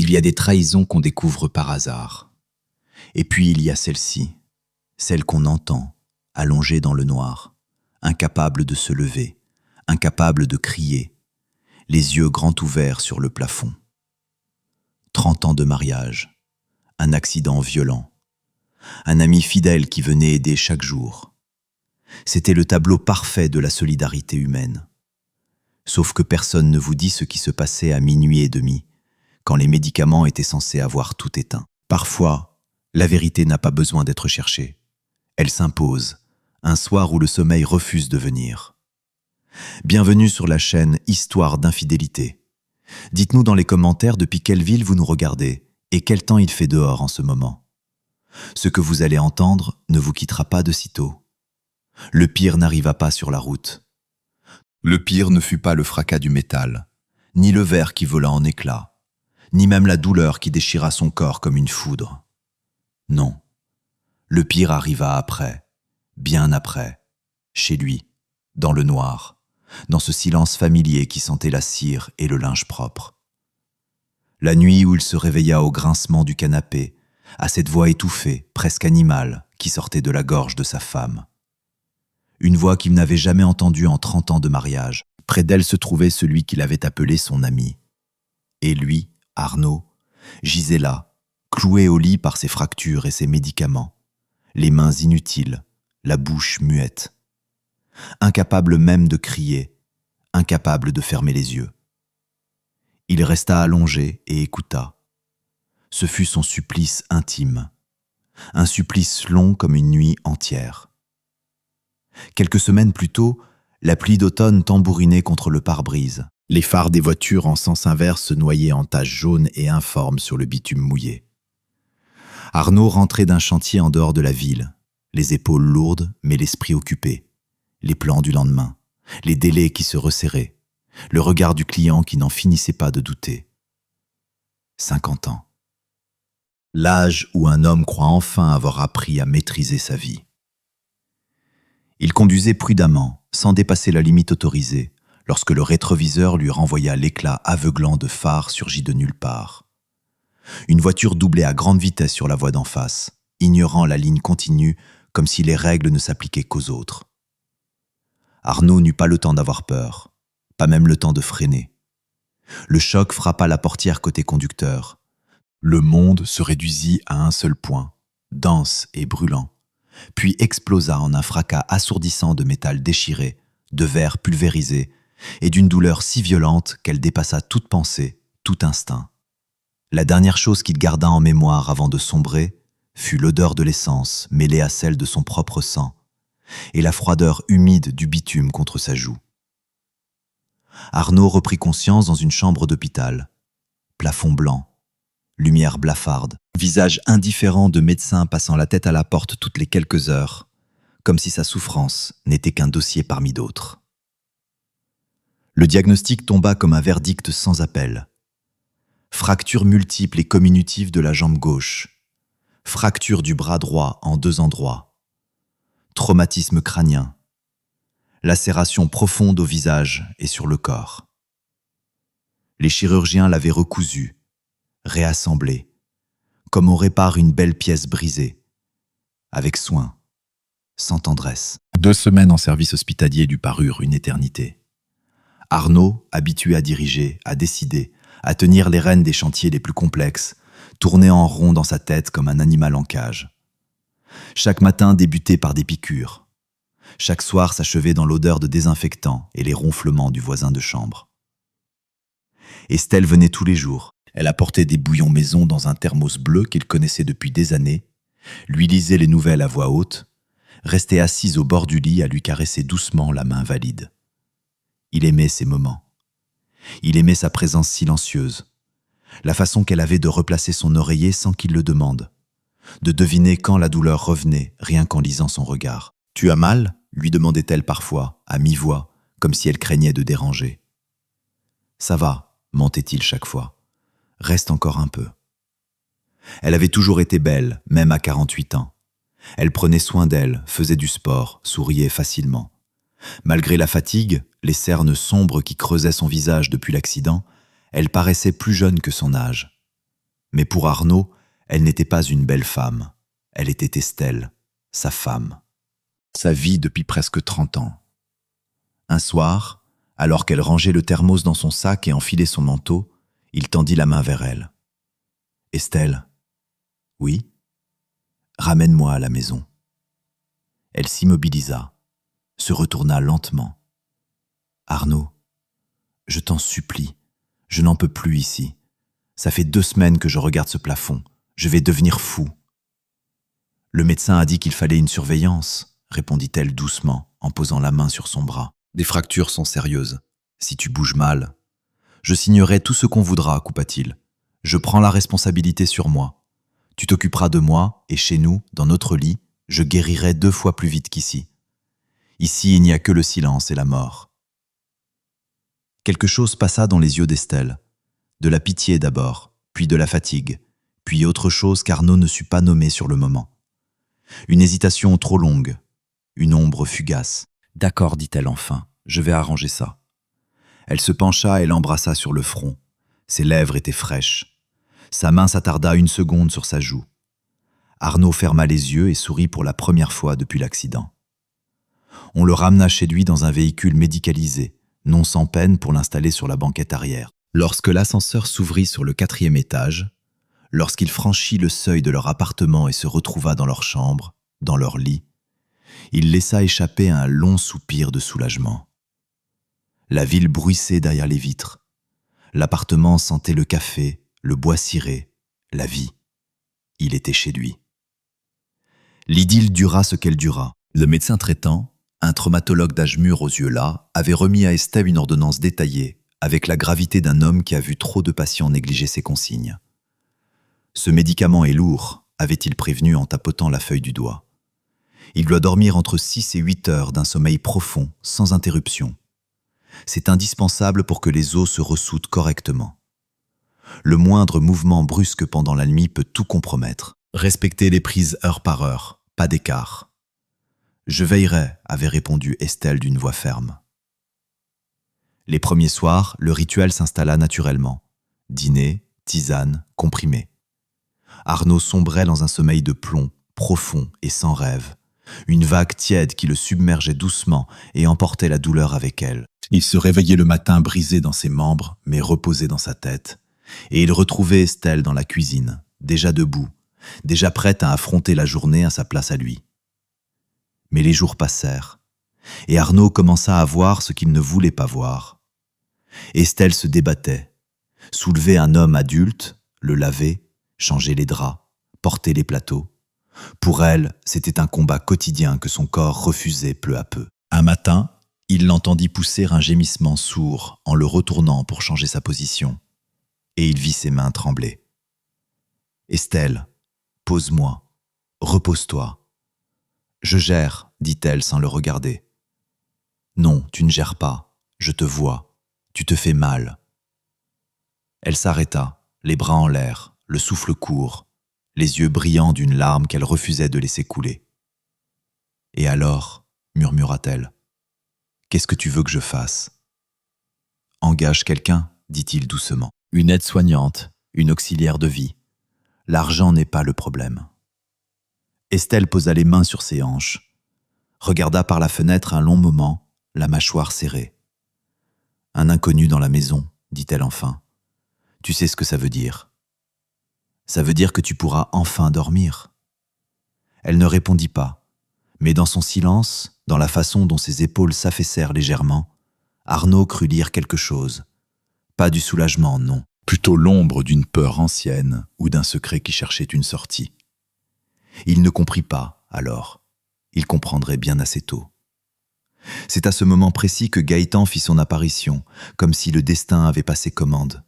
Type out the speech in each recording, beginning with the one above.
Il y a des trahisons qu'on découvre par hasard. Et puis il y a celle-ci, celle qu'on entend, allongée dans le noir, incapable de se lever, incapable de crier, les yeux grands ouverts sur le plafond. 30 ans de mariage, un accident violent, un ami fidèle qui venait aider chaque jour. C'était le tableau parfait de la solidarité humaine. Sauf que personne ne vous dit ce qui se passait à 00h30, quand les médicaments étaient censés avoir tout éteint. Parfois, la vérité n'a pas besoin d'être cherchée. Elle s'impose, un soir où le sommeil refuse de venir. Bienvenue sur la chaîne Histoire d'infidélité. Dites-nous dans les commentaires depuis quelle ville vous nous regardez et quel temps il fait dehors en ce moment. Ce que vous allez entendre ne vous quittera pas de sitôt. Le pire n'arriva pas sur la route. Le pire ne fut pas le fracas du métal, ni le verre qui vola en éclats, ni même la douleur qui déchira son corps comme une foudre. Non, le pire arriva après, bien après, chez lui, dans le noir, dans ce silence familier qui sentait la cire et le linge propre. La nuit où il se réveilla au grincement du canapé, à cette voix étouffée, presque animale, qui sortait de la gorge de sa femme. Une voix qu'il n'avait jamais entendue en 30 ans de mariage. Près d'elle se trouvait celui qu'il avait appelé son ami. Et lui, Arnaud, gisait là, cloué au lit par ses fractures et ses médicaments, les mains inutiles, la bouche muette. Incapable même de crier, incapable de fermer les yeux. Il resta allongé et écouta. Ce fut son supplice intime, un supplice long comme une nuit entière. Quelques semaines plus tôt, la pluie d'automne tambourinait contre le pare-brise. Les phares des voitures en sens inverse se noyaient en taches jaunes et informes sur le bitume mouillé. Arnaud rentrait d'un chantier en dehors de la ville, les épaules lourdes mais l'esprit occupé, les plans du lendemain, les délais qui se resserraient, le regard du client qui n'en finissait pas de douter. 50 ans. L'âge où un homme croit enfin avoir appris à maîtriser sa vie. Il conduisait prudemment, sans dépasser la limite autorisée, lorsque le rétroviseur lui renvoya l'éclat aveuglant de phares surgis de nulle part. Une voiture doublait à grande vitesse sur la voie d'en face, ignorant la ligne continue comme si les règles ne s'appliquaient qu'aux autres. Arnaud n'eut pas le temps d'avoir peur, pas même le temps de freiner. Le choc frappa la portière côté conducteur. Le monde se réduisit à un seul point, dense et brûlant, puis explosa en un fracas assourdissant de métal déchiré, de verre pulvérisé, et d'une douleur si violente qu'elle dépassa toute pensée, tout instinct. La dernière chose qu'il garda en mémoire avant de sombrer fut l'odeur de l'essence mêlée à celle de son propre sang, et la froideur humide du bitume contre sa joue. Arnaud reprit conscience dans une chambre d'hôpital. Plafond blanc, lumière blafarde, visage indifférent de médecin passant la tête à la porte toutes les quelques heures, comme si sa souffrance n'était qu'un dossier parmi d'autres. Le diagnostic tomba comme un verdict sans appel. Fracture multiple et comminutive de la jambe gauche, fracture du bras droit en 2 endroits, traumatisme crânien, lacération profonde au visage et sur le corps. Les chirurgiens l'avaient recousu, réassemblé, comme on répare une belle pièce brisée, avec soin, sans tendresse. 2 semaines en service hospitalier lui parurent une éternité. Arnaud, habitué à diriger, à décider, à tenir les rênes des chantiers les plus complexes, tournait en rond dans sa tête comme un animal en cage. Chaque matin débutait par des piqûres. Chaque soir s'achevait dans l'odeur de désinfectant et les ronflements du voisin de chambre. Estelle venait tous les jours. Elle apportait des bouillons maison dans un thermos bleu qu'il connaissait depuis des années, lui lisait les nouvelles à voix haute, restait assise au bord du lit à lui caresser doucement la main valide. Il aimait ces moments. Il aimait sa présence silencieuse, la façon qu'elle avait de replacer son oreiller sans qu'il le demande, de deviner quand la douleur revenait, rien qu'en lisant son regard. « Tu as mal ?» lui demandait-elle parfois, à mi-voix, comme si elle craignait de déranger. « Ça va » mentait-il chaque fois. « Reste encore un peu. » Elle avait toujours été belle, même à 48 ans. Elle prenait soin d'elle, faisait du sport, souriait facilement. Malgré la fatigue, les cernes sombres qui creusaient son visage depuis l'accident, elle paraissait plus jeune que son âge. Mais pour Arnaud, elle n'était pas une belle femme. Elle était Estelle, sa femme. Sa vie depuis presque 30 ans. Un soir, alors qu'elle rangeait le thermos dans son sac et enfilait son manteau, il tendit la main vers elle. « Estelle. »« Oui. »« Ramène-moi à la maison. » Elle s'immobilisa, se retourna lentement. « Arnaud, je t'en supplie, je n'en peux plus ici. Ça fait 2 semaines que je regarde ce plafond. Je vais devenir fou. » « Le médecin a dit qu'il fallait une surveillance, » répondit-elle doucement en posant la main sur son bras. « Des fractures sont sérieuses. Si tu bouges mal. »« Je signerai tout ce qu'on voudra, » coupa-t-il. « Je prends la responsabilité sur moi. Tu t'occuperas de moi, et chez nous, dans notre lit, je guérirai 2 fois plus vite qu'ici. Ici, il n'y a que le silence et la mort. » Quelque chose passa dans les yeux d'Estelle. De la pitié d'abord, puis de la fatigue, puis autre chose qu'Arnaud ne sut pas nommer sur le moment. Une hésitation trop longue, une ombre fugace. « D'accord, dit-elle enfin, je vais arranger ça. » Elle se pencha et l'embrassa sur le front. Ses lèvres étaient fraîches. Sa main s'attarda 1 seconde sur sa joue. Arnaud ferma les yeux et sourit pour la première fois depuis l'accident. On le ramena chez lui dans un véhicule médicalisé, non sans peine pour l'installer sur la banquette arrière. Lorsque l'ascenseur s'ouvrit sur le 4e étage, lorsqu'il franchit le seuil de leur appartement et se retrouva dans leur chambre, dans leur lit, il laissa échapper un long soupir de soulagement. La ville bruissait derrière les vitres. L'appartement sentait le café, le bois ciré, la vie. Il était chez lui. L'idylle dura ce qu'elle dura. Le médecin traitant, un traumatologue d'âge mûr aux yeux las, avait remis à Estelle une ordonnance détaillée, avec la gravité d'un homme qui a vu trop de patients négliger ses consignes. Ce médicament est lourd, avait-il prévenu en tapotant la feuille du doigt. Il doit dormir entre 6 et 8 heures d'un sommeil profond, sans interruption. C'est indispensable pour que les os se ressoudent correctement. Le moindre mouvement brusque pendant la nuit peut tout compromettre. Respectez les prises heure par heure, pas d'écart. « Je veillerai », avait répondu Estelle d'une voix ferme. Les premiers soirs, le rituel s'installa naturellement. Dîner, tisane, comprimé. Arnaud sombrait dans un sommeil de plomb, profond et sans rêve. Une vague tiède qui le submergeait doucement et emportait la douleur avec elle. Il se réveillait le matin brisé dans ses membres, mais reposé dans sa tête. Et il retrouvait Estelle dans la cuisine, déjà debout, déjà prête à affronter la journée à sa place à lui. Mais les jours passèrent, et Arnaud commença à voir ce qu'il ne voulait pas voir. Estelle se débattait, soulevait un homme adulte, le laver, changer les draps, porter les plateaux. Pour elle, c'était un combat quotidien que son corps refusait peu à peu. Un matin, il l'entendit pousser un gémissement sourd en le retournant pour changer sa position. Et il vit ses mains trembler. « Estelle, pose-moi, repose-toi. »« Je gère, » dit-elle sans le regarder. « Non, tu ne gères pas, je te vois, tu te fais mal. » Elle s'arrêta, les bras en l'air, le souffle court, les yeux brillants d'une larme qu'elle refusait de laisser couler. « Et alors, » murmura-t-elle, « qu'est-ce que tu veux que je fasse ?»« Engage quelqu'un, » dit-il doucement. « Une aide-soignante, une auxiliaire de vie. L'argent n'est pas le problème. » Estelle posa les mains sur ses hanches, regarda par la fenêtre un long moment, la mâchoire serrée. « Un inconnu dans la maison, » dit-elle enfin. « Tu sais ce que ça veut dire. Ça veut dire que tu pourras enfin dormir. » Elle ne répondit pas, mais dans son silence, dans la façon dont ses épaules s'affaissèrent légèrement, Arnaud crut lire quelque chose. Pas du soulagement, non, plutôt l'ombre d'une peur ancienne ou d'un secret qui cherchait une sortie. Il ne comprit pas, alors. Il comprendrait bien assez tôt. C'est à ce moment précis que Gaëtan fit son apparition, comme si le destin avait passé commande.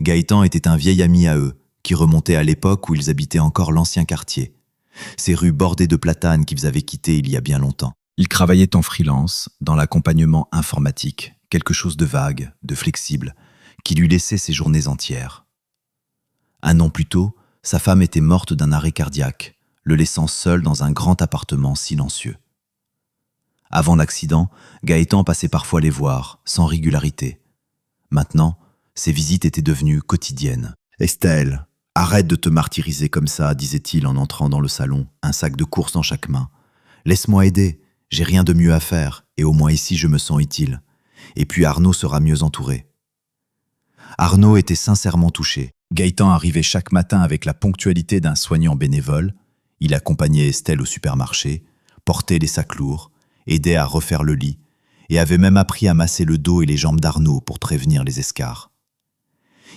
Gaëtan était un vieil ami à eux, qui remontait à l'époque où ils habitaient encore l'ancien quartier, ces rues bordées de platanes qu'ils avaient quittées il y a bien longtemps. Il travaillait en freelance, dans l'accompagnement informatique, quelque chose de vague, de flexible, qui lui laissait ses journées entières. 1 an plus tôt, sa femme était morte d'un arrêt cardiaque, le laissant seul dans un grand appartement silencieux. Avant l'accident, Gaëtan passait parfois les voir, sans régularité. Maintenant, ses visites étaient devenues quotidiennes. « Estelle, Arrête de te martyriser comme ça, disait-il en entrant dans le salon, un sac de courses dans chaque main. Laisse-moi aider, j'ai rien de mieux à faire, et au moins ici je me sens utile. Et puis Arnaud sera mieux entouré. Arnaud était sincèrement touché. Gaëtan arrivait chaque matin avec la ponctualité d'un soignant bénévole. Il accompagnait Estelle au supermarché, portait les sacs lourds, aidait à refaire le lit, et avait même appris à masser le dos et les jambes d'Arnaud pour prévenir les escarres.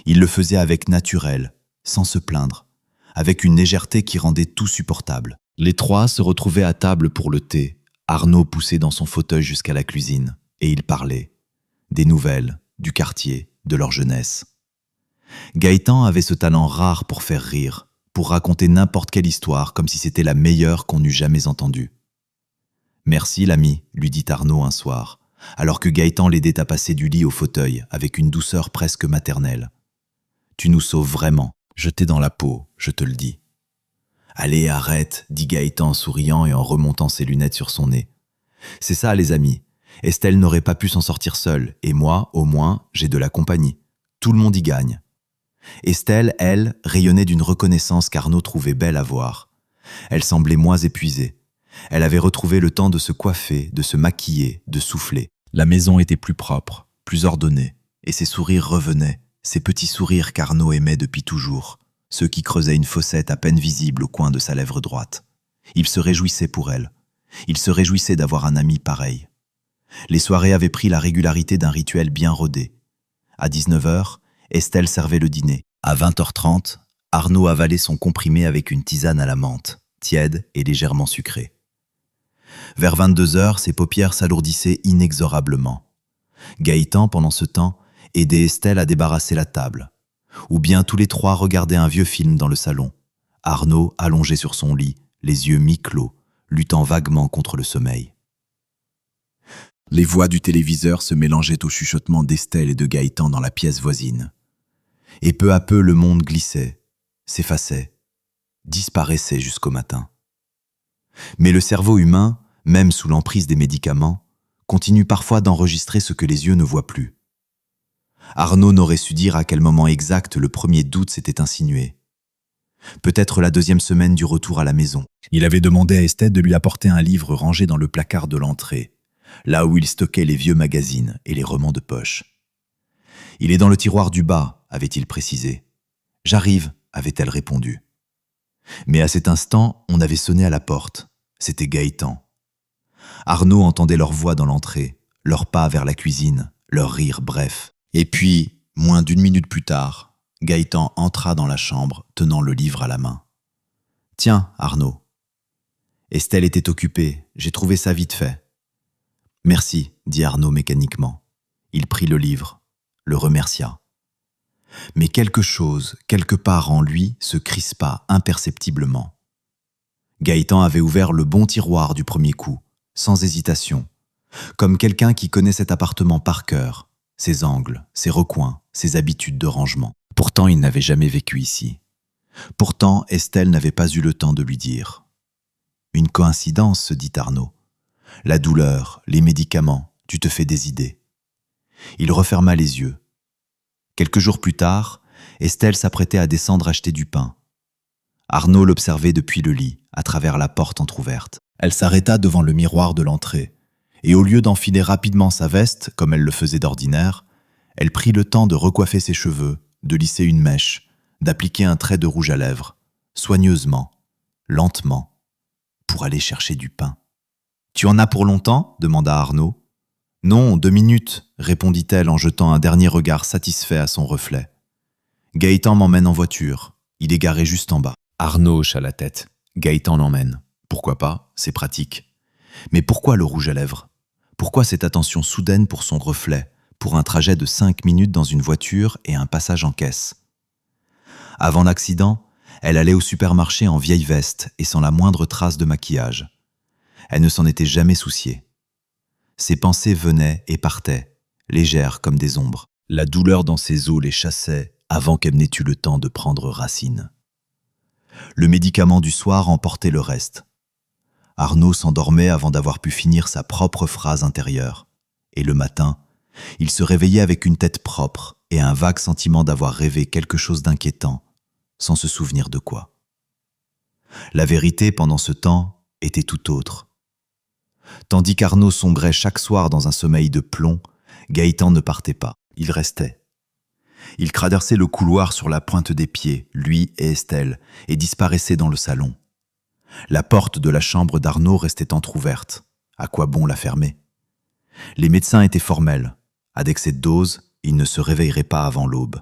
Il le faisait avec naturel, sans se plaindre, avec une légèreté qui rendait tout supportable. Les trois se retrouvaient à table pour le thé, Arnaud poussé dans son fauteuil jusqu'à la cuisine, et ils parlaient. Des nouvelles, du quartier, de leur jeunesse. Gaëtan avait ce talent rare pour faire rire, pour raconter n'importe quelle histoire comme si c'était la meilleure qu'on eût jamais entendue. « Merci l'ami », lui dit Arnaud un soir, alors que Gaëtan l'aidait à passer du lit au fauteuil avec une douceur presque maternelle. « Tu nous sauves vraiment, je t'ai dans la peau, je te le dis. »« Allez, arrête », dit Gaëtan en souriant et en remontant ses lunettes sur son nez. « C'est ça les amis, Estelle n'aurait pas pu s'en sortir seule, et moi, au moins, j'ai de la compagnie. Tout le monde y gagne. » Estelle, elle, rayonnait d'une reconnaissance qu'Arnaud trouvait belle à voir. Elle semblait moins épuisée. Elle avait retrouvé le temps de se coiffer, de se maquiller, de souffler. La maison était plus propre, plus ordonnée, et ses sourires revenaient, ces petits sourires qu'Arnaud aimait depuis toujours, ceux qui creusaient une fossette à peine visible au coin de sa lèvre droite. Il se réjouissait pour elle. Il se réjouissait d'avoir un ami pareil. Les soirées avaient pris la régularité d'un rituel bien rodé. À 19h, Estelle servait le dîner. À 20h30, Arnaud avalait son comprimé avec une tisane à la menthe, tiède et légèrement sucrée. Vers 22h, ses paupières s'alourdissaient inexorablement. Gaëtan, pendant ce temps, aidait Estelle à débarrasser la table. Ou bien tous les trois regardaient un vieux film dans le salon. Arnaud, allongé sur son lit, les yeux mi-clos, luttant vaguement contre le sommeil. Les voix du téléviseur se mélangeaient au chuchotement d'Estelle et de Gaëtan dans la pièce voisine. Et peu à peu, le monde glissait, s'effaçait, disparaissait jusqu'au matin. Mais le cerveau humain, même sous l'emprise des médicaments, continue parfois d'enregistrer ce que les yeux ne voient plus. Arnaud n'aurait su dire à quel moment exact le premier doute s'était insinué. Peut-être la 2e semaine du retour à la maison. Il avait demandé à Estelle de lui apporter un livre rangé dans le placard de l'entrée, là où il stockait les vieux magazines et les romans de poche. « Il est dans le tiroir du bas », avait-il précisé. « J'arrive », avait-elle répondu. Mais à cet instant, on avait sonné à la porte. C'était Gaëtan. Arnaud entendait leur voix dans l'entrée, leurs pas vers la cuisine, leur rire bref. Et puis, moins d'1 minute plus tard, Gaëtan entra dans la chambre, tenant le livre à la main. « Tiens, Arnaud. » Estelle était occupée, j'ai trouvé ça vite fait. « Merci, » dit Arnaud mécaniquement. Il prit le livre, le remercia. Mais quelque chose, quelque part en lui, se crispa imperceptiblement. Gaëtan avait ouvert le bon tiroir du premier coup, sans hésitation, comme quelqu'un qui connaît cet appartement par cœur, ses angles, ses recoins, ses habitudes de rangement. Pourtant, il n'avait jamais vécu ici. Pourtant, Estelle n'avait pas eu le temps de lui dire. Une coïncidence, se dit Arnaud. La douleur, les médicaments, tu te fais des idées. Il referma les yeux. Quelques jours plus tard, Estelle s'apprêtait à descendre acheter du pain. Arnaud l'observait depuis le lit, à travers la porte entr'ouverte. Elle s'arrêta devant le miroir de l'entrée, et au lieu d'enfiler rapidement sa veste, comme elle le faisait d'ordinaire, elle prit le temps de recoiffer ses cheveux, de lisser une mèche, d'appliquer un trait de rouge à lèvres, soigneusement, lentement, pour aller chercher du pain. « Tu en as pour longtemps ?» demanda Arnaud. « Non, 2 minutes, » répondit-elle en jetant un dernier regard satisfait à son reflet. « Gaëtan m'emmène en voiture. Il est garé juste en bas. » Arnaud hocha la tête. « Gaëtan l'emmène. Pourquoi pas, c'est pratique. Mais pourquoi le rouge à lèvres? Pourquoi cette attention soudaine pour son reflet, pour un trajet de 5 minutes dans une voiture et un passage en caisse? Avant l'accident, elle allait au supermarché en vieille veste et sans la moindre trace de maquillage. Elle ne s'en était jamais souciée. Ses pensées venaient et partaient, légères comme des ombres. La douleur dans ses os les chassait avant qu'elle n'ait eu le temps de prendre racine. Le médicament du soir emportait le reste. Arnaud s'endormait avant d'avoir pu finir sa propre phrase intérieure. Et le matin, il se réveillait avec une tête propre et un vague sentiment d'avoir rêvé quelque chose d'inquiétant, sans se souvenir de quoi. La vérité, pendant ce temps, était tout autre. Tandis qu'Arnaud sombrait chaque soir dans un sommeil de plomb, Gaëtan ne partait pas, il restait. Il traversait le couloir sur la pointe des pieds, lui et Estelle, et disparaissait dans le salon. La porte de la chambre d'Arnaud restait entr'ouverte. À quoi bon la fermer? Les médecins étaient formels. À d'excès de dose, ils ne se réveilleraient pas avant l'aube.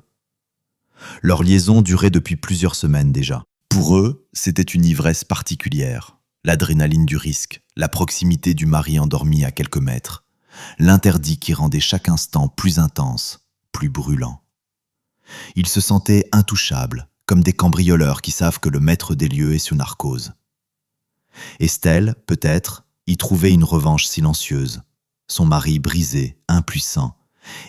Leur liaison durait depuis plusieurs semaines déjà. Pour eux, c'était une ivresse particulière. L'adrénaline du risque, la proximité du mari endormi à quelques mètres, l'interdit qui rendait chaque instant plus intense, plus brûlant. Ils se sentaient intouchables, comme des cambrioleurs qui savent que le maître des lieux est sous narcose. Estelle, peut-être, y trouvait une revanche silencieuse. Son mari brisé, impuissant,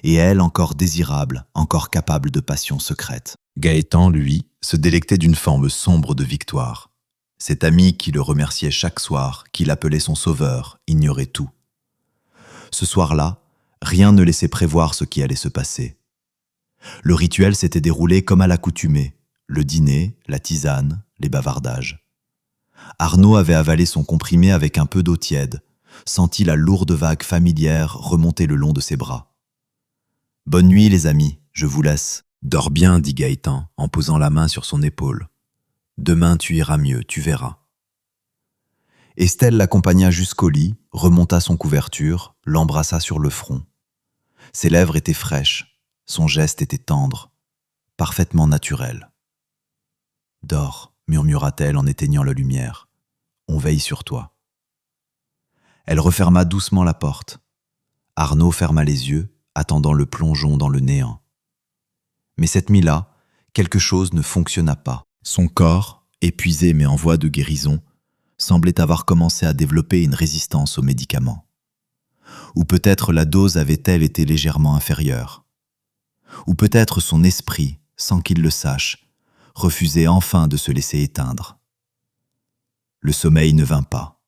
et elle encore désirable, encore capable de passion secrète. Gaëtan, lui, se délectait d'une forme sombre de victoire. Cet ami qui le remerciait chaque soir, qui l'appelait son sauveur, ignorait tout. Ce soir-là, rien ne laissait prévoir ce qui allait se passer. Le rituel s'était déroulé comme à l'accoutumée, le dîner, la tisane, les bavardages. Arnaud avait avalé son comprimé avec un peu d'eau tiède, senti la lourde vague familière remonter le long de ses bras. « Bonne nuit les amis, je vous laisse. »« Dors bien, dit Gaëtan en posant la main sur son épaule. Demain tu iras mieux, tu verras. » Estelle l'accompagna jusqu'au lit, remonta son couverture, l'embrassa sur le front. Ses lèvres étaient fraîches, son geste était tendre, parfaitement naturel. « Dors, murmura-t-elle en éteignant la lumière. On veille sur toi. » Elle referma doucement la porte. Arnaud ferma les yeux, attendant le plongeon dans le néant. Mais cette nuit-là, quelque chose ne fonctionna pas. Son corps, épuisé mais en voie de guérison, semblait avoir commencé à développer une résistance aux médicaments. Ou peut-être la dose avait-elle été légèrement inférieure. Ou peut-être son esprit, sans qu'il le sache, refusait enfin de se laisser éteindre. Le sommeil ne vint pas.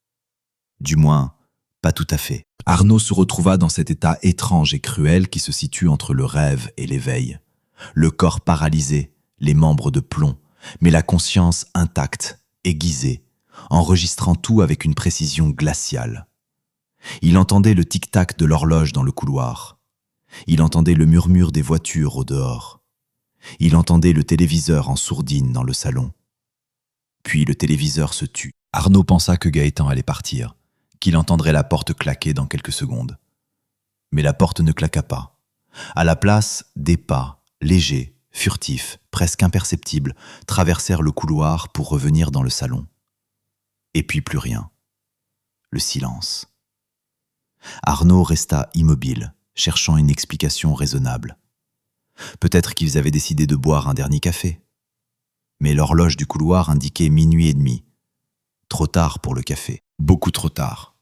Du moins, pas tout à fait. Arnaud se retrouva dans cet état étrange et cruel qui se situe entre le rêve et l'éveil. Le corps paralysé, les membres de plomb, mais la conscience intacte, aiguisée, enregistrant tout avec une précision glaciale. Il entendait le tic-tac de l'horloge dans le couloir. Il entendait le murmure des voitures au dehors. Il entendait le téléviseur en sourdine dans le salon. Puis le téléviseur se tut. Arnaud pensa que Gaëtan allait partir, qu'il entendrait la porte claquer dans quelques secondes. Mais la porte ne claqua pas. À la place, des pas, légers, furtifs, presque imperceptibles, traversèrent le couloir pour revenir dans le salon. Et puis plus rien. Le silence. Arnaud resta immobile, cherchant une explication raisonnable. Peut-être qu'ils avaient décidé de boire un dernier café. Mais l'horloge du couloir indiquait 00h30. Trop tard pour le café, beaucoup trop tard.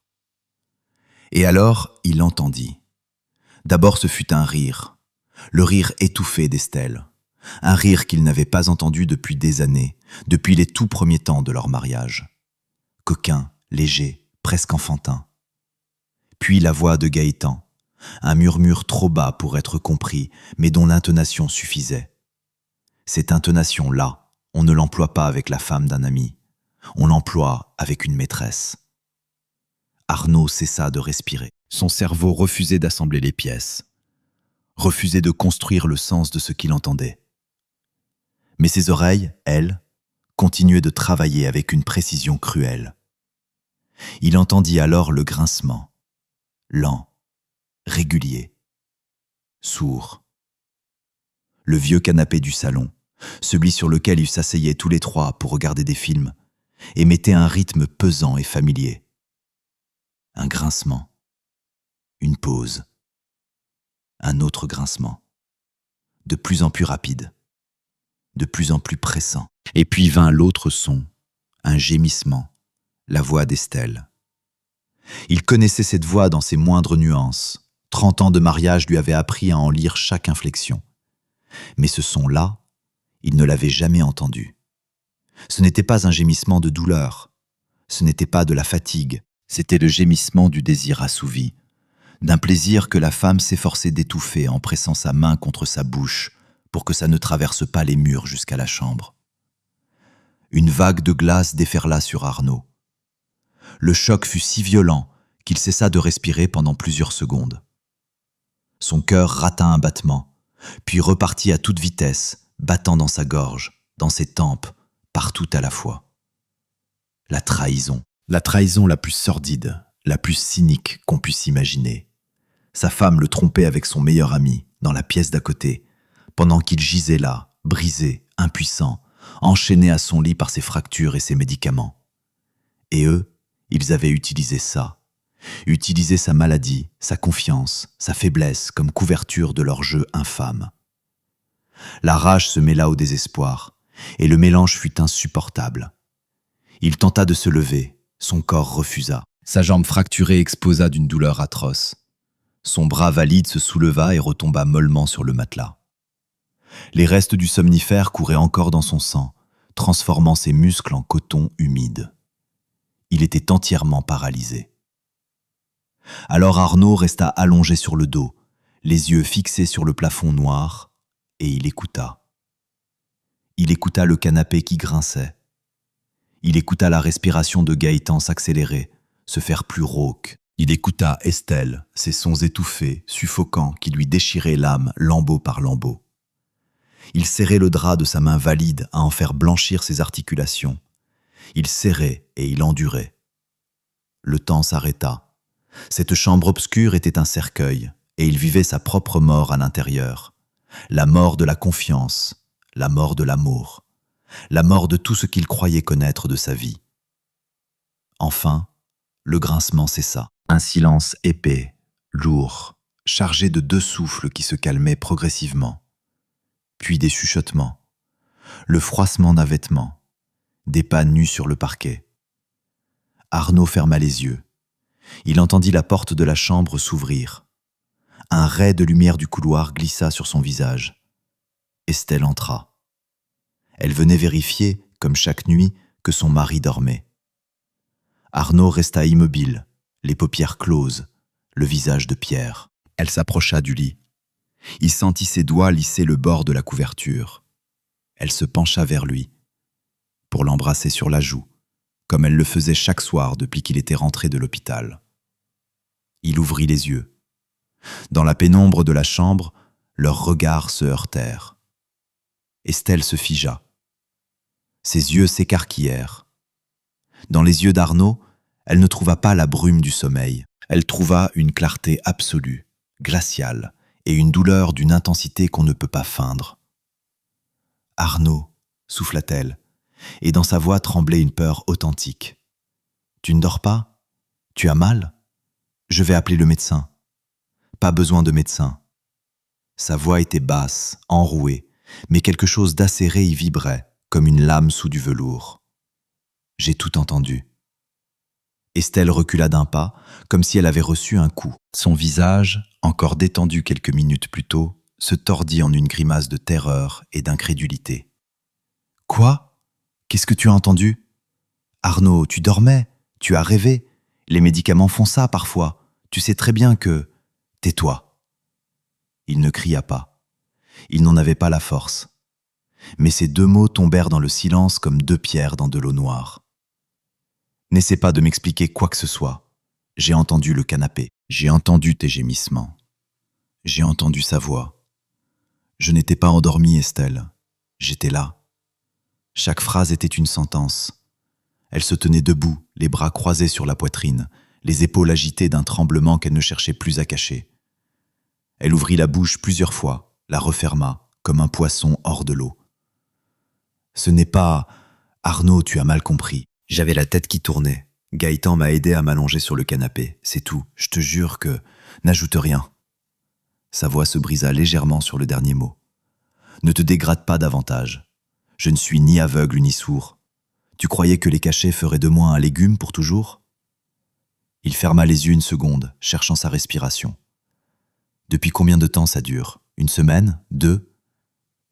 Et alors, il entendit. D'abord ce fut un rire, le rire étouffé d'Estelle. Un rire qu'il n'avait pas entendu depuis des années, depuis les tout premiers temps de leur mariage. Coquin, léger, presque enfantin. Puis la voix de Gaëtan, un murmure trop bas pour être compris, mais dont l'intonation suffisait. Cette intonation-là, on ne l'emploie pas avec la femme d'un ami, on l'emploie avec une maîtresse. Arnaud cessa de respirer. Son cerveau refusait d'assembler les pièces, refusait de construire le sens de ce qu'il entendait. Mais ses oreilles, elles, continuaient de travailler avec une précision cruelle. Il entendit alors le grincement, lent, régulier, sourd. Le vieux canapé du salon, celui sur lequel ils s'asseyaient tous les trois pour regarder des films, émettait un rythme pesant et familier. Un grincement, une pause, un autre grincement, de plus en plus rapide, de plus en plus pressant. Et puis vint l'autre son, un gémissement, la voix d'Estelle. Il connaissait cette voix dans ses moindres nuances. 30 ans de mariage lui avaient appris à en lire chaque inflexion. Mais ce son-là, il ne l'avait jamais entendu. Ce n'était pas un gémissement de douleur, ce n'était pas de la fatigue, c'était le gémissement du désir assouvi, d'un plaisir que la femme s'efforçait d'étouffer en pressant sa main contre sa bouche pour que ça ne traverse pas les murs jusqu'à la chambre. Une vague de glace déferla sur Arnaud. Le choc fut si violent qu'il cessa de respirer pendant plusieurs secondes. Son cœur rata un battement, puis repartit à toute vitesse, battant dans sa gorge, dans ses tempes, partout à la fois. La trahison la plus sordide, la plus cynique qu'on puisse imaginer. Sa femme le trompait avec son meilleur ami, dans la pièce d'à côté, pendant qu'il gisait là, brisé, impuissant, enchaîné à son lit par ses fractures et ses médicaments. Et eux, ils avaient utilisé ça, utilisé sa maladie, sa confiance, sa faiblesse comme couverture de leur jeu infâme. La rage se mêla au désespoir, et le mélange fut insupportable. Il tenta de se lever, son corps refusa. Sa jambe fracturée exposa d'une douleur atroce. Son bras valide se souleva et retomba mollement sur le matelas. Les restes du somnifère couraient encore dans son sang, transformant ses muscles en coton humide. Il était entièrement paralysé. Alors Arnaud resta allongé sur le dos, les yeux fixés sur le plafond noir, et il écouta. Il écouta le canapé qui grinçait. Il écouta la respiration de Gaëtan s'accélérer, se faire plus rauque. Il écouta Estelle, ses sons étouffés, suffocants, qui lui déchiraient l'âme lambeau par lambeau. Il serrait le drap de sa main valide à en faire blanchir ses articulations. Il serrait et il endurait. Le temps s'arrêta. Cette chambre obscure était un cercueil, et il vivait sa propre mort à l'intérieur. La mort de la confiance, la mort de l'amour, la mort de tout ce qu'il croyait connaître de sa vie. Enfin, le grincement cessa. Un silence épais, lourd, chargé de 2 souffles qui se calmaient progressivement. Puis des chuchotements, le froissement d'un vêtement, des pas nus sur le parquet. Arnaud ferma les yeux. Il entendit la porte de la chambre s'ouvrir. Un rai de lumière du couloir glissa sur son visage. Estelle entra. Elle venait vérifier, comme chaque nuit, que son mari dormait. Arnaud resta immobile, les paupières closes, le visage de pierre. Elle s'approcha du lit. Il sentit ses doigts lisser le bord de la couverture. Elle se pencha vers lui, pour l'embrasser sur la joue, comme elle le faisait chaque soir depuis qu'il était rentré de l'hôpital. Il ouvrit les yeux. Dans la pénombre de la chambre, leurs regards se heurtèrent. Estelle se figea. Ses yeux s'écarquillèrent. Dans les yeux d'Arnaud, elle ne trouva pas la brume du sommeil. Elle trouva une clarté absolue, glaciale, et une douleur d'une intensité qu'on ne peut pas feindre. « Arnaud » souffla-t-elle, et dans sa voix tremblait une peur authentique. « Tu ne dors pas? Tu as mal? Je vais appeler le médecin. » « Pas besoin de médecin. » Sa voix était basse, enrouée, mais quelque chose d'acéré y vibrait, comme une lame sous du velours. « J'ai tout entendu. » Estelle recula d'un pas, comme si elle avait reçu un coup. Son visage, encore détendu quelques minutes plus tôt, se tordit en une grimace de terreur et d'incrédulité. « Quoi? Qu'est-ce que tu as entendu? Arnaud, tu dormais, tu as rêvé. Les médicaments font ça parfois. Tu sais très bien que... Tais-toi. » Il ne cria pas. Il n'en avait pas la force. Mais ces 2 mots tombèrent dans le silence comme 2 pierres dans de l'eau noire. « N'essaie pas de m'expliquer quoi que ce soit. J'ai entendu le canapé. J'ai entendu tes gémissements. J'ai entendu sa voix. Je n'étais pas endormie, Estelle. J'étais là. » Chaque phrase était une sentence. Elle se tenait debout, les bras croisés sur la poitrine, les épaules agitées d'un tremblement qu'elle ne cherchait plus à cacher. Elle ouvrit la bouche plusieurs fois, la referma, comme un poisson hors de l'eau. « Ce n'est pas... Arnaud, tu as mal compris. J'avais la tête qui tournait. Gaëtan m'a aidé à m'allonger sur le canapé. C'est tout. Je te jure que... N'ajoute rien. » Sa voix se brisa légèrement sur le dernier mot. « Ne te dégrade pas davantage. Je ne suis ni aveugle ni sourd. Tu croyais que les cachets feraient de moi un légume pour toujours ?» Il ferma les yeux une seconde, cherchant sa respiration. « Depuis combien de temps ça dure? 1 semaine? 2?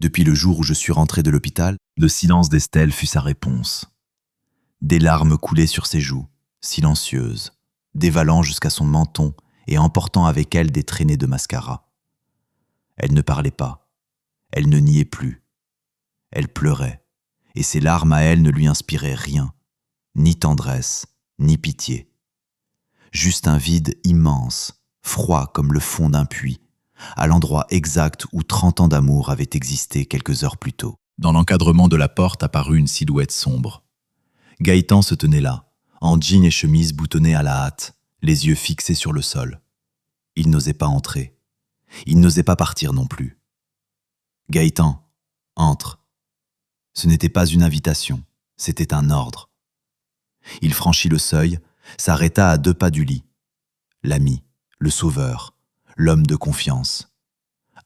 Depuis le jour où je suis rentré de l'hôpital ?» Le silence d'Estelle fut sa réponse. Des larmes coulaient sur ses joues, silencieuses, dévalant jusqu'à son menton et emportant avec elle des traînées de mascara. Elle ne parlait pas, elle ne niait plus. Elle pleurait, et ses larmes à elle ne lui inspiraient rien, ni tendresse, ni pitié. Juste un vide immense, froid comme le fond d'un puits, à l'endroit exact où 30 ans d'amour avaient existé quelques heures plus tôt. Dans l'encadrement de la porte apparut une silhouette sombre. Gaëtan se tenait là, en jean et chemise boutonnés à la hâte, les yeux fixés sur le sol. Il n'osait pas entrer. Il n'osait pas partir non plus. « Gaëtan, entre !» Ce n'était pas une invitation, c'était un ordre. Il franchit le seuil, s'arrêta à 2 pas du lit. L'ami, le sauveur, l'homme de confiance.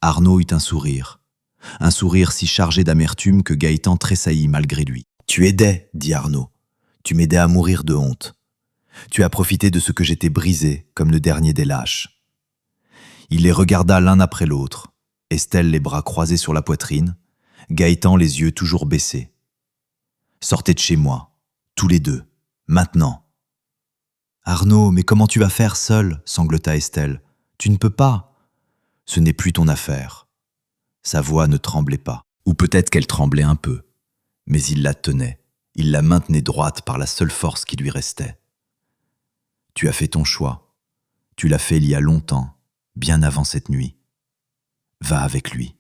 Arnaud eut un sourire si chargé d'amertume que Gaëtan tressaillit malgré lui. « Tu aidais, dit Arnaud. Tu m'aidais à mourir de honte. Tu as profité de ce que j'étais brisé, comme le dernier des lâches. » Il les regarda l'un après l'autre, Estelle les bras croisés sur la poitrine, Gaëtan les yeux toujours baissés. « Sortez de chez moi, tous les deux, maintenant. »« Arnaud, mais comment tu vas faire seul ?» sanglota Estelle. « Tu ne peux pas. » »« Ce n'est plus ton affaire. » Sa voix ne tremblait pas, ou peut-être qu'elle tremblait un peu, mais il la tenait, il la maintenait droite par la seule force qui lui restait. « Tu as fait ton choix. Tu l'as fait il y a longtemps, bien avant cette nuit. Va avec lui. »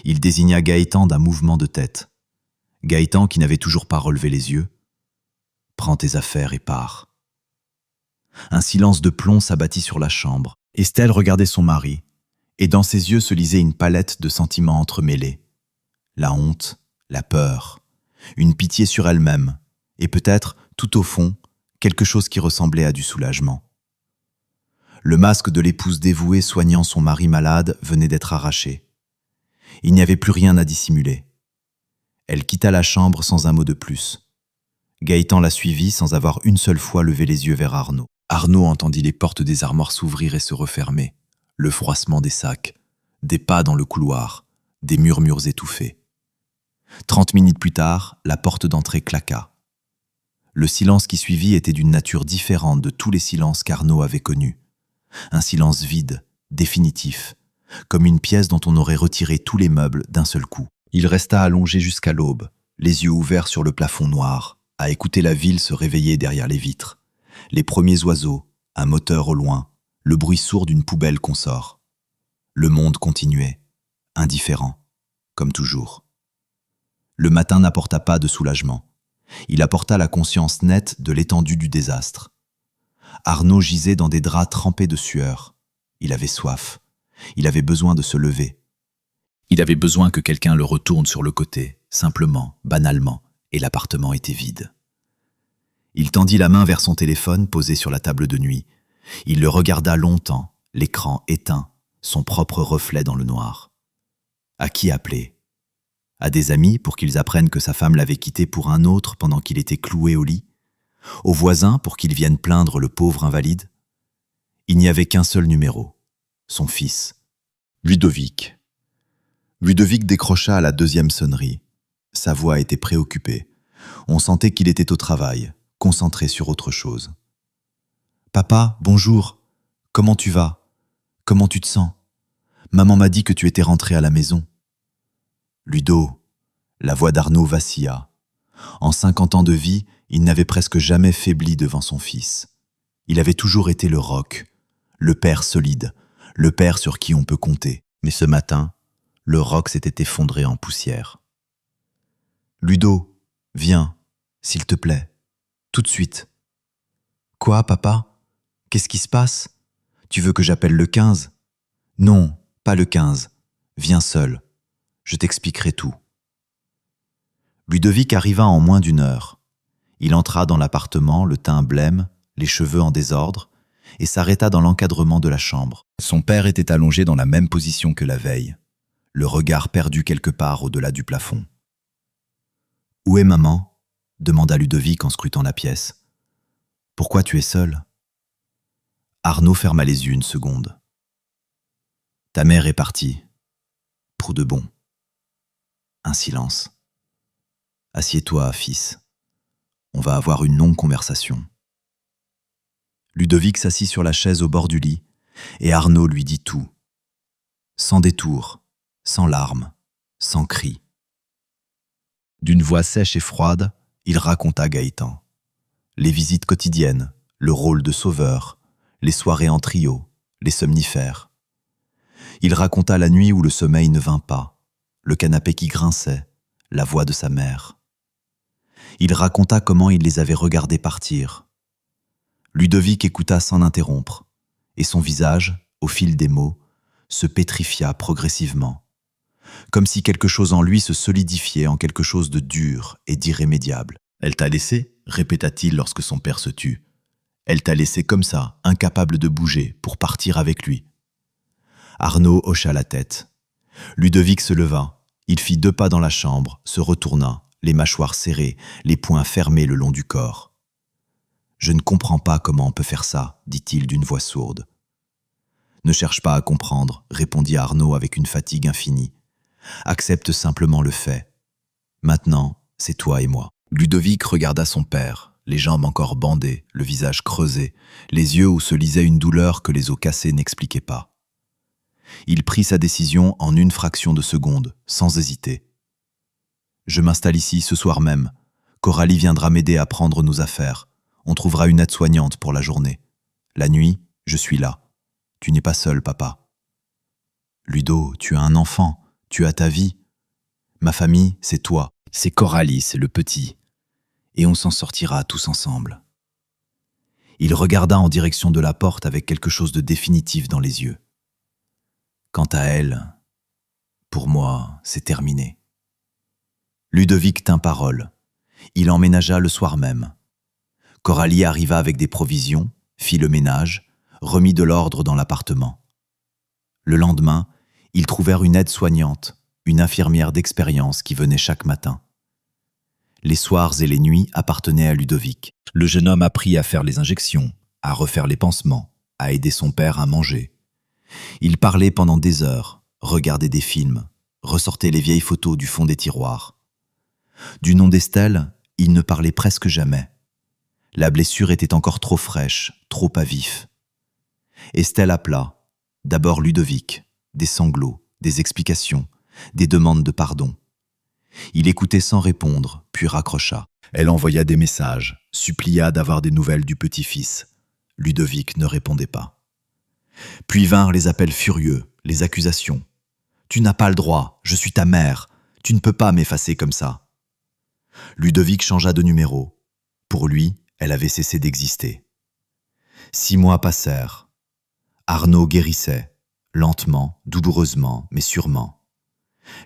Il désigna Gaëtan d'un mouvement de tête. Gaëtan, qui n'avait toujours pas relevé les yeux, « Prends tes affaires et pars. » Un silence de plomb s'abattit sur la chambre. Estelle regardait son mari, et dans ses yeux se lisait une palette de sentiments entremêlés. La honte, la peur, une pitié sur elle-même, et peut-être, tout au fond, quelque chose qui ressemblait à du soulagement. Le masque de l'épouse dévouée soignant son mari malade venait d'être arraché. Il n'y avait plus rien à dissimuler. Elle quitta la chambre sans un mot de plus. Gaëtan la suivit sans avoir une seule fois levé les yeux vers Arnaud. Arnaud entendit les portes des armoires s'ouvrir et se refermer, le froissement des sacs, des pas dans le couloir, des murmures étouffés. 30 minutes plus tard, la porte d'entrée claqua. Le silence qui suivit était d'une nature différente de tous les silences qu'Arnaud avait connus. Un silence vide, définitif, comme une pièce dont on aurait retiré tous les meubles d'un seul coup. Il resta allongé jusqu'à l'aube, les yeux ouverts sur le plafond noir, à écouter la ville se réveiller derrière les vitres. Les premiers oiseaux, un moteur au loin, le bruit sourd d'une poubelle qu'on sort. Le monde continuait, indifférent, comme toujours. Le matin n'apporta pas de soulagement. Il apporta la conscience nette de l'étendue du désastre. Arnaud gisait dans des draps trempés de sueur. Il avait soif. Il avait besoin de se lever. Il avait besoin que quelqu'un le retourne sur le côté, simplement, banalement, et l'appartement était vide. Il tendit la main vers son téléphone posé sur la table de nuit. Il le regarda longtemps, l'écran éteint, son propre reflet dans le noir. À qui appeler ? À des amis pour qu'ils apprennent que sa femme l'avait quitté pour un autre pendant qu'il était cloué au lit ? Aux voisins pour qu'ils viennent plaindre le pauvre invalide ? Il n'y avait qu'un seul numéro, son fils, Ludovic. Ludovic décrocha à la 2e sonnerie. Sa voix était préoccupée. On sentait qu'il était au travail, concentré sur autre chose. « Papa, bonjour. Comment tu vas ? Comment tu te sens ? Maman m'a dit que tu étais rentré à la maison. » Ludo, la voix d'Arnaud vacilla. En 50 ans de vie, il n'avait presque jamais faibli devant son fils. Il avait toujours été le roc, le père solide, le père sur qui on peut compter. Mais ce matin, le roc s'était effondré en poussière. « Ludo, viens, s'il te plaît, tout de suite. »« Quoi, papa ? Qu'est-ce qui se passe ? Tu veux que j'appelle le 15 ? » ?»« Non, pas le 15. Viens seul. Je t'expliquerai tout. » Ludovic arriva en moins d'1 heure. Il entra dans l'appartement, le teint blême, les cheveux en désordre, et s'arrêta dans l'encadrement de la chambre. Son père était allongé dans la même position que la veille, le regard perdu quelque part au-delà du plafond. « Où est maman ? » demanda Ludovic en scrutant la pièce. « Pourquoi tu es seul ?» Arnaud ferma les yeux une seconde. « Ta mère est partie. Pour de bon. » Un silence. « Assieds-toi, fils. On va avoir une longue conversation. » Ludovic s'assit sur la chaise au bord du lit, et Arnaud lui dit tout. Sans détour, sans larmes, sans cris. D'une voix sèche et froide, il raconta Gaëtan. Les visites quotidiennes, le rôle de sauveur, les soirées en trio, les somnifères. Il raconta la nuit où le sommeil ne vint pas, le canapé qui grinçait, la voix de sa mère. Il raconta comment il les avait regardés partir. Ludovic écouta sans interrompre, et son visage, au fil des mots, se pétrifia progressivement, comme si quelque chose en lui se solidifiait en quelque chose de dur et d'irrémédiable. « Elle t'a laissé ?» répéta-t-il lorsque son père se tut. « Elle t'a laissé comme ça, incapable de bouger, pour partir avec lui. » Arnaud hocha la tête. Ludovic se leva, il fit 2 pas dans la chambre, se retourna, les mâchoires serrées, les poings fermés le long du corps. « Je ne comprends pas comment on peut faire ça, dit-il d'une voix sourde. « Ne cherche pas à comprendre, répondit Arnaud avec une fatigue infinie. Accepte simplement le fait. Maintenant, c'est toi et moi. » Ludovic regarda son père, les jambes encore bandées, le visage creusé, les yeux où se lisait une douleur que les os cassés n'expliquaient pas. Il prit sa décision en une fraction de seconde, sans hésiter. « Je m'installe ici ce soir même. Coralie viendra m'aider à prendre nos affaires. On trouvera une aide-soignante pour la journée. La nuit, je suis là. Tu n'es pas seul, papa. »« Ludo, tu as un enfant, tu as ta vie. Ma famille, c'est toi, c'est Coralie, c'est le petit. Et on s'en sortira tous ensemble. » Il regarda en direction de la porte avec quelque chose de définitif dans les yeux. Quant à elle, pour moi, c'est terminé. Ludovic tint parole. Il emménagea le soir même. Coralie arriva avec des provisions, fit le ménage, remit de l'ordre dans l'appartement. Le lendemain, ils trouvèrent une aide-soignante, une infirmière d'expérience qui venait chaque matin. Les soirs et les nuits appartenaient à Ludovic. Le jeune homme apprit à faire les injections, à refaire les pansements, à aider son père à manger. Il parlait pendant des heures, regardait des films, ressortait les vieilles photos du fond des tiroirs. Du nom d'Estelle, il ne parlait presque jamais. La blessure était encore trop fraîche, trop à vif. Estelle appela, d'abord Ludovic, des sanglots, des explications, des demandes de pardon. Il écoutait sans répondre, puis raccrocha. Elle envoya des messages, supplia d'avoir des nouvelles du petit-fils. Ludovic ne répondait pas. Puis vinrent les appels furieux, les accusations. « Tu n'as pas le droit, je suis ta mère, tu ne peux pas m'effacer comme ça. » Ludovic changea de numéro. Pour lui, elle avait cessé d'exister. 6 mois passèrent. Arnaud guérissait, lentement, douloureusement, mais sûrement.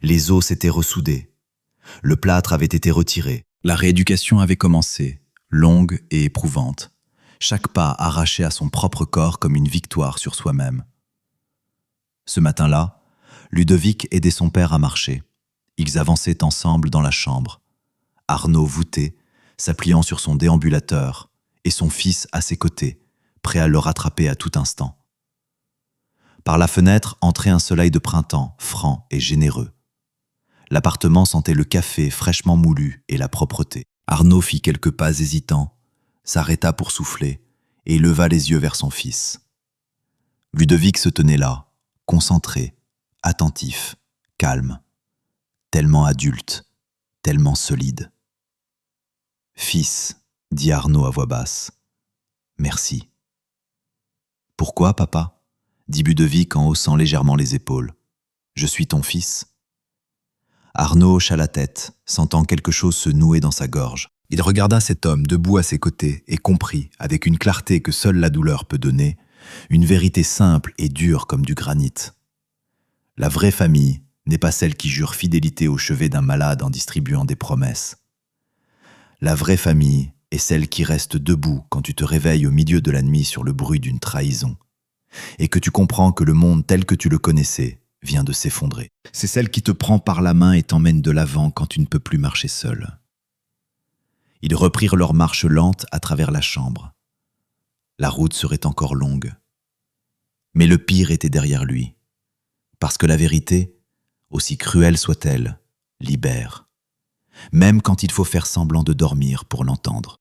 Les os s'étaient ressoudés. Le plâtre avait été retiré. La rééducation avait commencé, longue et éprouvante. Chaque pas arraché à son propre corps comme une victoire sur soi-même. Ce matin-là, Ludovic aidait son père à marcher. Ils avançaient ensemble dans la chambre. Arnaud voûté, s'appuyant sur son déambulateur, et son fils à ses côtés, prêt à le rattraper à tout instant. Par la fenêtre entrait un soleil de printemps, franc et généreux. L'appartement sentait le café fraîchement moulu et la propreté. Arnaud fit quelques pas hésitants, s'arrêta pour souffler et leva les yeux vers son fils. Ludovic se tenait là, concentré, attentif, calme, tellement adulte, tellement solide. « Fils, » dit Arnaud à voix basse, « merci. »« Pourquoi, papa ?» dit Ludovic en haussant légèrement les épaules. « Je suis ton fils. » Arnaud hocha la tête, sentant quelque chose se nouer dans sa gorge. Il regarda cet homme debout à ses côtés et comprit, avec une clarté que seule la douleur peut donner, une vérité simple et dure comme du granit. La vraie famille n'est pas celle qui jure fidélité au chevet d'un malade en distribuant des promesses. La vraie famille est celle qui reste debout quand tu te réveilles au milieu de la nuit sur le bruit d'une trahison, et que tu comprends que le monde tel que tu le connaissais vient de s'effondrer. C'est celle qui te prend par la main et t'emmène de l'avant quand tu ne peux plus marcher seul. Ils reprirent leur marche lente à travers la chambre. La route serait encore longue. Mais le pire était derrière lui, parce que la vérité, aussi cruelle soit-elle, libère, même quand il faut faire semblant de dormir pour l'entendre.